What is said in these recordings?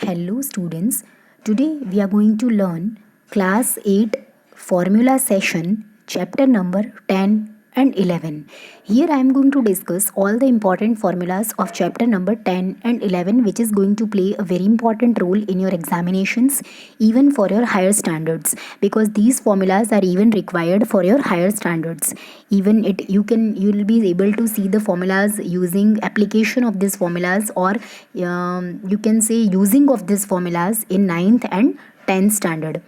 Hello students, today we are going to learn class 8 formula session chapter number 10 and 11. Here I am going to discuss all the important formulas of chapter number 10 and 11 which is going to play a very important role in your examinations even for your higher standards, because these formulas are even required for your higher standards. Even you will be able to see the formulas using application of these formulas, or you can say using of these formulas in 9th and 10th standard.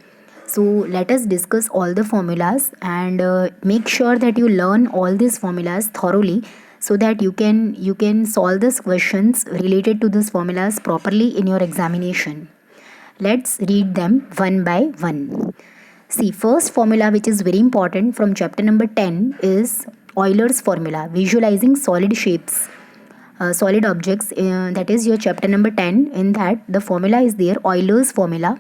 So let us discuss all the formulas and make sure that you learn all these formulas thoroughly, so that you can solve these questions related to these formulas properly in your examination. Let's read them one by one. See, first formula which is very important from chapter number 10 is Euler's formula, visualizing solid shapes, solid objects. That is your chapter number 10. In that, the formula is there, Euler's formula,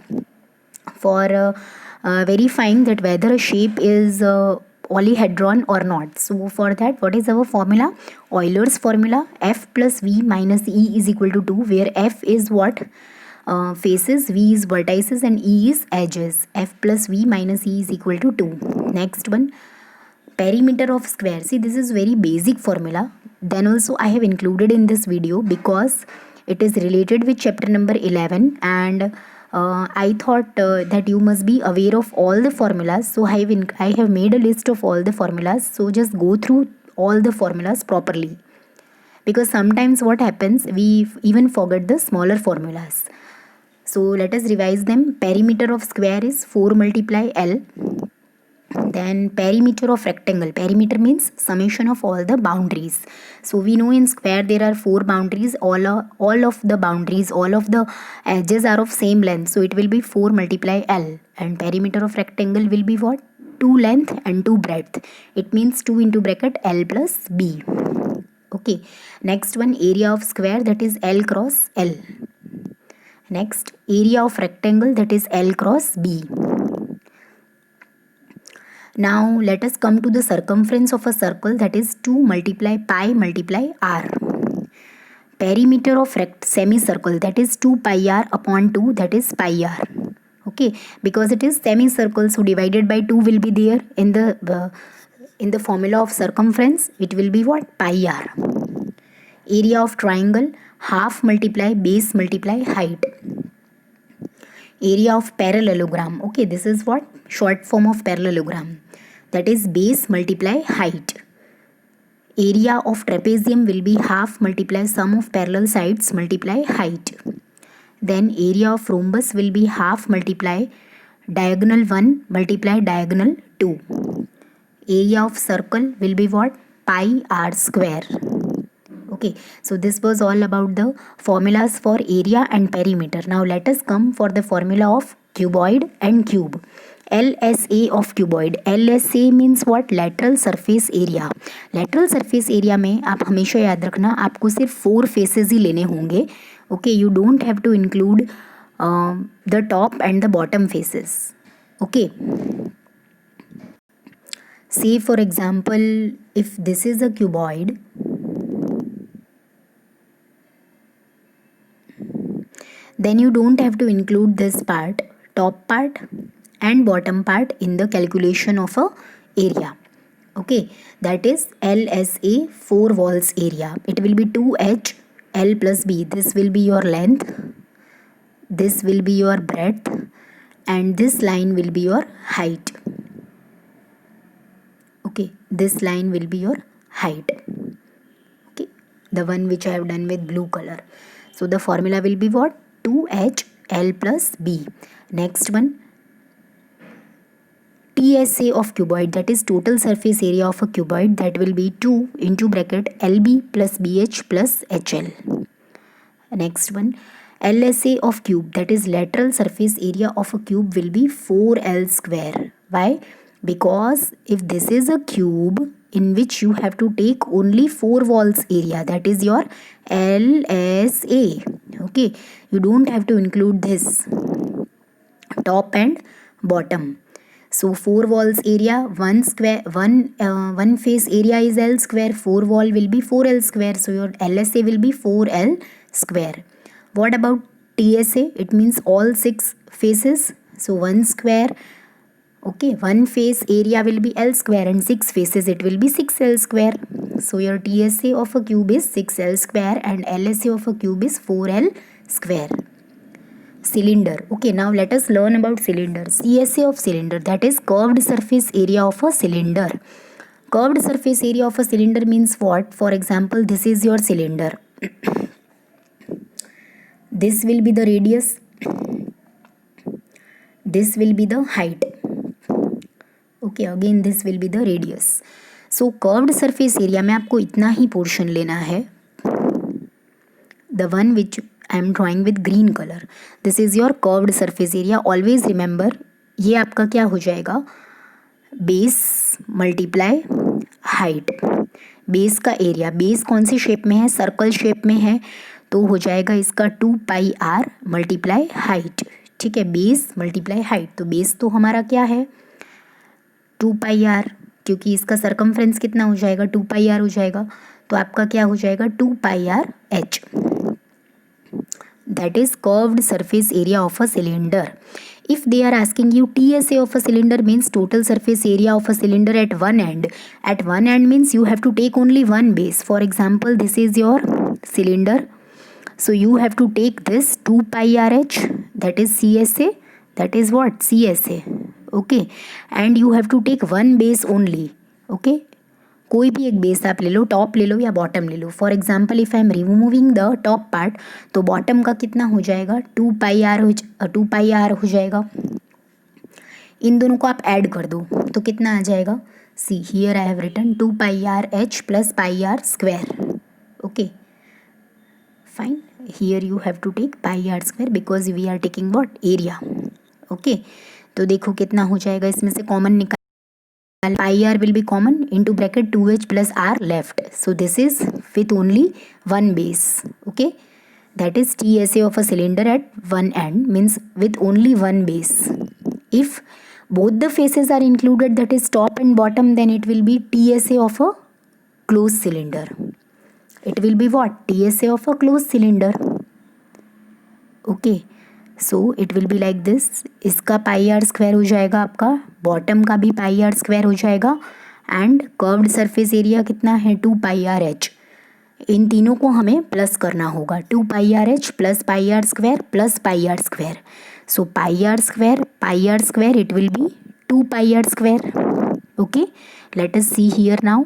for verifying that whether a shape is polyhedron or not. So for that, what is our formula? Euler's formula, F plus V minus E is equal to 2, where F is what? Faces, V is vertices, and E is edges. F plus V minus E is equal to 2. Next one, perimeter of square. See, this is very basic formula. Then also I have included in this video because it is related with chapter number 11, and I thought that you must be aware of all the formulas. So I have made a list of all the formulas. So just go through all the formulas properly, because sometimes what happens, we even forget the smaller formulas. So let us revise them. Perimeter of square is 4 multiply L. Then perimeter of rectangle. Perimeter means summation of all the boundaries. So we know in square there are 4 boundaries. All of the boundaries, all of the edges are of same length. So it will be 4 multiply L. And perimeter of rectangle will be what? 2 length and 2 breadth. It means 2 into bracket L plus B. Okay. Next one, area of square, that is L cross L. Next, area of rectangle, that is L cross B. Now let us come to the circumference of a circle, that is 2 multiply pi multiply r. Perimeter of semicircle, that is 2 pi r upon 2, that is pi r. Okay, because it is semicircle, so divided by 2 will be there in the formula of circumference. It will be what? Pi r. Area of triangle, half multiply base multiply height. Area of parallelogram. Okay, this is what? Short form of parallelogram. That is base multiply height. Area of trapezium will be half multiply sum of parallel sides multiply height. Then area of rhombus will be half multiply diagonal 1 multiply diagonal 2. Area of circle will be what? Pi r square. Okay, so this was all about the formulas for area and perimeter. Now let us come for the formula of cuboid and cube. LSA of cuboid. LSA means what? Lateral surface area. Lateral surface area में आप हमेशा याद रखना, आपको सिर्फ 4 faces ही लेने होंगे. Okay, you don't have to include the top and the bottom faces. Okay. Say for example, if this is a cuboid, then you don't have to include this part, top part and bottom part, in the calculation of a area. Okay, that is LSA, 4 walls area. It will be 2H L plus B. This will be your length, this will be your breadth, and this line will be your height. Okay, this line will be your height. Okay, the one which I have done with blue color. So the formula will be what? 2H L plus B. Next one, TSA of cuboid, that is total surface area of a cuboid, that will be 2 into bracket LB plus BH plus HL. Next one, LSA of cube, that is lateral surface area of a cube, will be 4L square. Why? Because if this is a cube in which you have to take only 4 walls area, that is your LSA. Okay, you don't have to include this top and bottom. So 4 walls area, one face area is L square, 4 wall will be 4L square. So your LSA will be 4L square. What about TSA, it means all 6 faces. So 1 square, okay, 1 face area will be L square and 6 faces it will be 6L square. So your TSA of a cube is 6L square and LSA of a cube is 4L square. Cylinder. Okay, now let us learn about cylinder. CSA of cylinder, that is curved surface area of a cylinder. Curved surface area of a cylinder means what? For example, this is your cylinder. This will be the radius. This will be the height. Okay, again this will be the radius. So curved surface area में आपको इतना ही portion लेना है. The one which I am drawing with green color. This is your curved surface area. Always remember, ये आपका क्या हो जाएगा? Base multiply height. बेस का एरिया, बेस कौन सी शेप में है? सर्कल शेप में है, तो हो जाएगा इसका 2πr मल्टीप्लाई हाइट. ठीक है, बेस मल्टीप्लाई हाइट. तो बेस तो हमारा क्या है? 2πr, क्योंकि इसका सरकमफ्रेंस कितना हो जाएगा? 2πr हो जाएगा. तो आपका क्या हो जाएगा? 2πrh. That is curved surface area of a cylinder. If they are asking you TSA of a cylinder means total surface area of a cylinder at one end. At one end means you have to take only one base. For example, this is your cylinder. So you have to take this 2πrh, that is CSA. That is what? CSA. Okay. And you have to take one base only. Okay. कोई भी एक base आप ले लो, top ले लो या bottom ले लो. For example if I am removing the top part, तो बॉटम का कितना हो जाएगा? 2πr हो जाएगा. इन दोनों को आप ऐड कर दो तो कितना आ जाएगा? See here I have written 2πrh plus πr square. Okay fine. Here you have to take πr square because we are taking what? Area. Okay, तो देखो कितना हो जाएगा. इसमें से कॉमन निकाल, πr will be common, into bracket 2h plus r left. So this is with only one base. Okay, that is TSA of a cylinder at one end, means with only one base. If both the faces are included, that is top and bottom, then it will be TSA of a closed cylinder. It will be what? TSA of a closed cylinder. Okay, so it will be like this. इसका πr square हो जाएगा आपका, bottom का भी πr square हो जाएगा, and curved surface area कितना है? 2πrh. इन तीनों को हमें प्लस करना होगा. 2πrh plus πr square plus πr square. So πr square it will be 2πr square. Okay, let us see here now.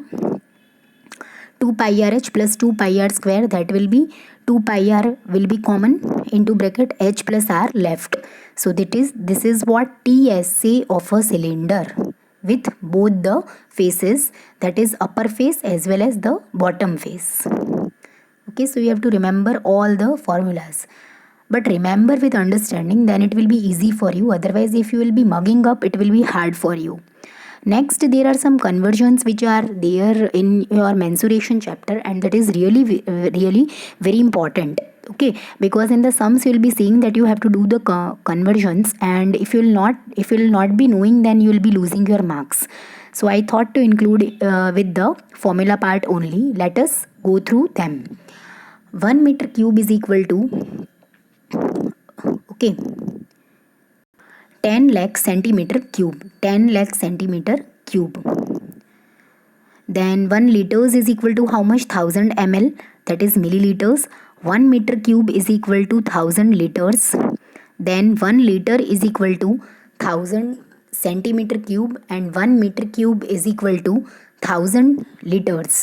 2πrh plus 2πr square, that will be 2πr will be common, into bracket h plus r left. So this is what TSA of a cylinder with both the faces, that is upper face as well as the bottom face. Okay, so you have to remember all the formulas, but remember with understanding, then it will be easy for you. Otherwise if you will be mugging up, it will be hard for you. Next, there are some conversions which are there in your mensuration chapter, and that is really very important. Okay, because in the sums you will be seeing that you have to do the conversions, and if you will not be knowing, then you will be losing your marks. So I thought to include with the formula part only. Let us go through them. 1 meter cube is equal to, okay, 10 lakh centimeter cube. 10 lakh centimeter cube. Then 1 liters is equal to how much? 1000 ml, that is milliliters. 1 meter cube is equal to 1000 liters. Then 1 liter is equal to 1000 centimeter cube, and 1 meter cube is equal to 1000 liters.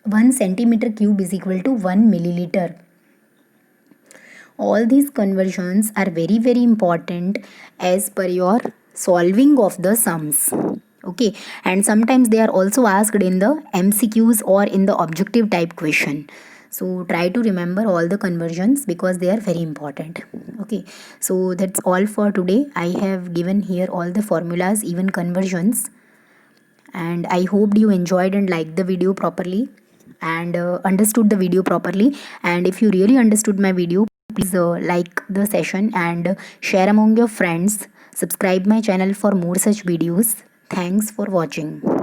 1 centimeter cube is equal to 1 milliliter. All these conversions are very important as per your solving of the sums. Okay, and sometimes they are also asked in the MCQs or in the objective type question. So try to remember all the conversions because they are very important. Okay, so that's all for today. I have given here all the formulas, even conversions, and I hope you enjoyed and liked the video properly and understood the video properly. And if you really understood my video, please like the session and share among your friends. Subscribe my channel for more such videos. Thanks for watching.